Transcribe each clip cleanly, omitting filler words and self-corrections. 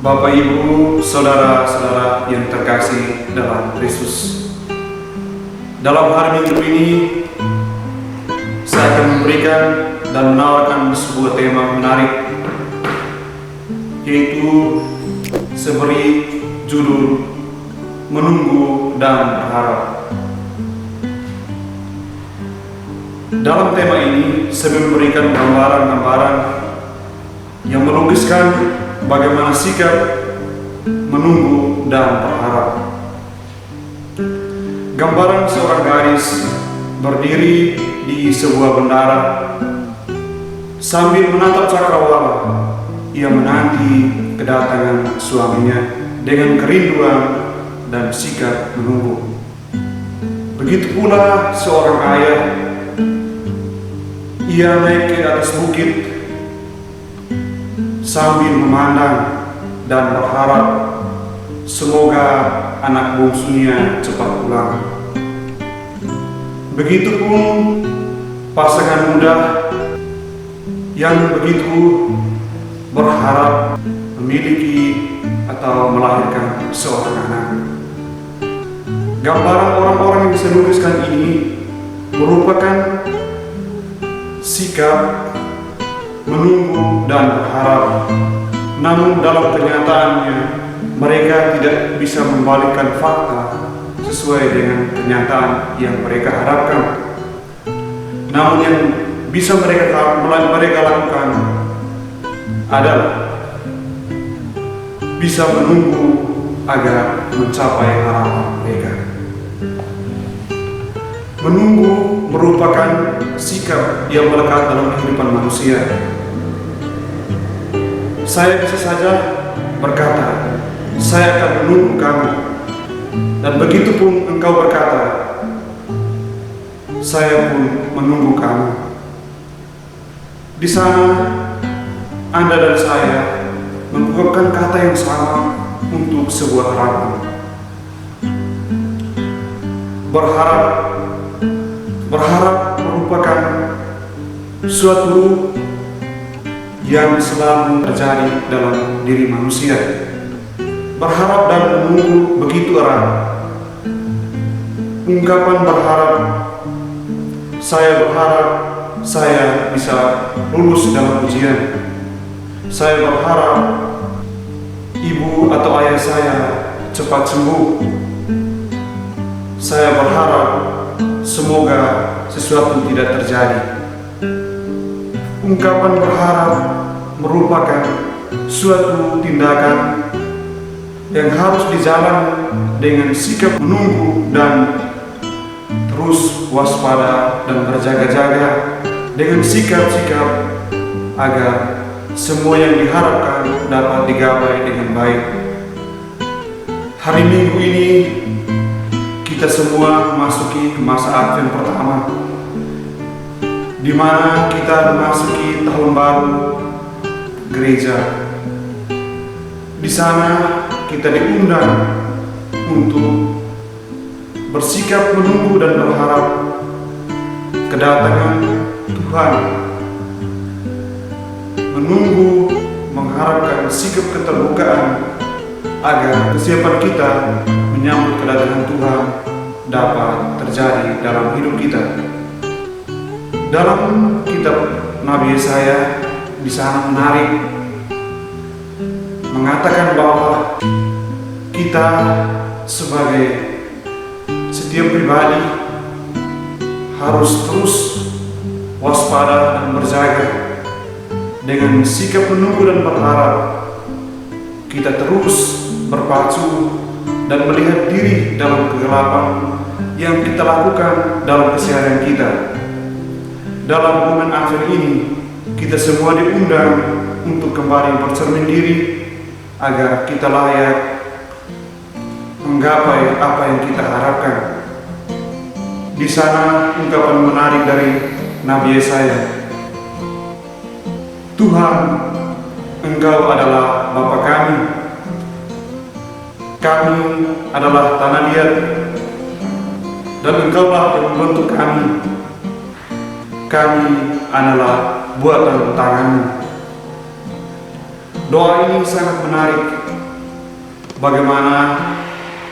Bapak, Ibu, saudara-saudara yang terkasih dalam Kristus. Dalam hari Minggu ini, saya akan memberikan dan menawarkan sebuah tema menarik, yaitu seberi judul Menunggu dan Berharap. Dalam tema ini, saya memberikan gambaran-gambaran yang melukiskan bagaimana sikap menunggu dan berharap. Gambaran seorang gadis berdiri di sebuah bendara sambil menatap cakrawala. Ia menanti kedatangan suaminya dengan kerinduan dan sikap menunggu. Begitu pula seorang ayah. Ia naik ke atas bukit sambil memandang dan berharap semoga anak bungsunya cepat pulang. Begitupun pasangan muda yang begitu berharap memiliki atau melahirkan seorang anak. Gambaran orang-orang yang saya lukiskan ini merupakan sikap menunggu dan berharap, namun dalam kenyataannya mereka tidak bisa membalikkan fakta sesuai dengan kenyataan yang mereka harapkan. Namun yang bisa mereka lakukan adalah bisa menunggu agar mencapai harapan mereka. Menunggu merupakan sikap yang melekat dalam kehidupan manusia. Saya bisa saja berkata, saya akan menunggu kamu, dan begitu pun engkau berkata, saya pun menunggu kamu. Di sana, Anda dan saya mengungkapkan kata yang sama untuk sebuah harapan. Berharap merupakan suatu yang selalu terjadi dalam diri manusia. Berharap dan menunggu begitu erat. Ungkapan berharap, saya berharap saya bisa lulus dalam ujian. Saya berharap ibu atau ayah saya cepat sembuh. Saya berharap semoga sesuatu tidak terjadi. Ungkapan berharap merupakan suatu tindakan yang harus dijalani dengan sikap menunggu dan terus waspada dan berjaga-jaga dengan sikap-sikap agar semua yang diharapkan dapat digapai dengan baik. Hari Minggu ini kita semua memasuki masa Advent pertama, di mana kita memasuki tahun baru gereja. Di sana kita diundang untuk bersikap menunggu dan berharap kedatangan Tuhan. Menunggu mengharapkan sikap keterbukaan agar kesiapan kita menyambut kedatangan Tuhan dapat terjadi dalam hidup kita. Dalam kitab Nabi Yesaya di sana menarik mengatakan bahwa kita sebagai setiap pribadi harus terus waspada dan berjaga dengan sikap menunggu dan berharap. Kita terus berpacu dan melihat diri dalam kegelapan yang kita lakukan dalam keseharian kita. Dalam momen akhir ini, kita semua diundang untuk kembali bercermin diri agar kita layak menggapai apa yang kita harapkan. Di sana ungkapan menarik dari Nabi Yesaya, Tuhan, Engkau adalah Bapa kami. Kami adalah tanah liat, dan Engkaulah yang membentuk kami. Kami adalah buatan tangan-Mu. Doa ini sangat menarik bagaimana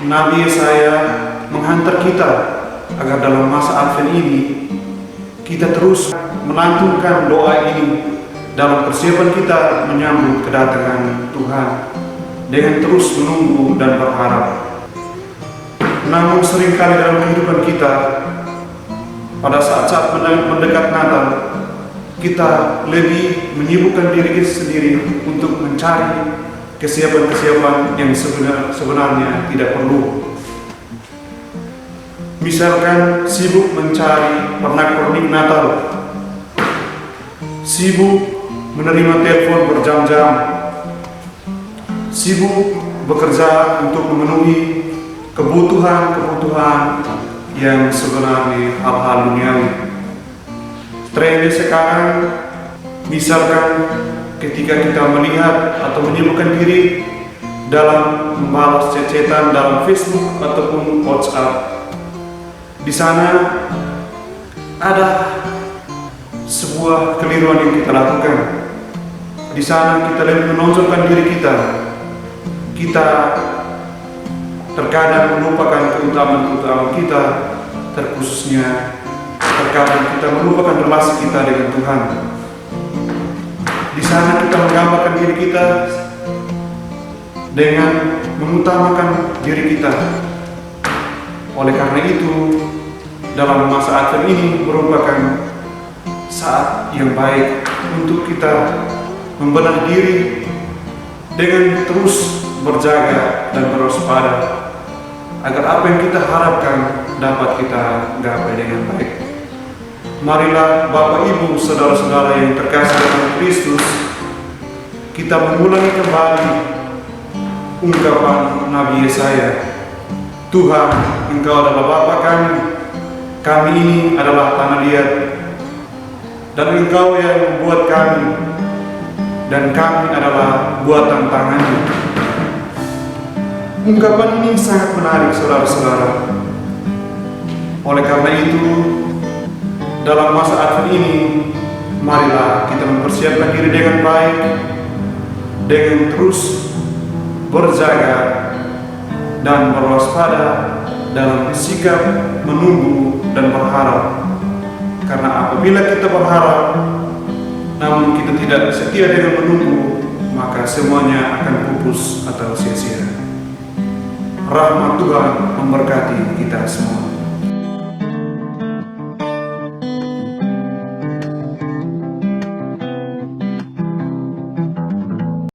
Nabi Yesaya menghantar kita agar dalam masa Advent ini kita terus melantunkan doa ini dalam persiapan kita menyambut kedatangan Tuhan dengan terus menunggu dan berharap. Namun seringkali dalam kehidupan kita pada saat-saat mendekat Natal, kita lebih menyibukkan diri kita sendiri untuk mencari kesiapan-kesiapan yang sebenarnya tidak perlu. Misalkan sibuk mencari pernak-pernik Natal, sibuk menerima telepon berjam-jam, sibuk bekerja untuk memenuhi kebutuhan-kebutuhan yang sebenarnya hal-hal duniawi. Trennya sekarang, misalkan ketika kita melihat atau menyibukkan diri dalam membalas chat-chatan dalam Facebook ataupun WhatsApp, di sana ada sebuah keliruan yang kita lakukan. Di sana kita lebih menonjolkan diri kita. Kita terkadang melupakan keutamaan-keutamaan kita, terkhususnya terkadang kita melupakan relasi kita dengan Tuhan. Di sana kita menggambarkan diri kita dengan mengutamakan diri kita. Oleh karena itu, dalam masa Advent ini merupakan saat yang baik untuk kita membenahi diri dengan terus berjaga dan berwaspada agar apa yang kita harapkan dapat kita gapai dengan baik. Marilah Bapak Ibu, saudara-saudara yang terkasih dalam Kristus, kita mengulangi kembali ungkapan Nabi Yesaya, Tuhan, Engkau adalah Bapa kami ini adalah tanah liat, dan Engkau yang membuat kami, dan kami adalah buatan tangan-Mu. Ungkapan ini sangat menarik, saudara-saudara. Oleh karena itu, dalam masa Advent ini, marilah kita mempersiapkan diri dengan baik, dengan terus berjaga dan berwaspada dalam sikap menunggu dan berharap. Karena apabila kita berharap, namun kita tidak setia dengan menunggu, maka semuanya akan pupus atau sia-sia. Rahmat Tuhan memberkati kita semua.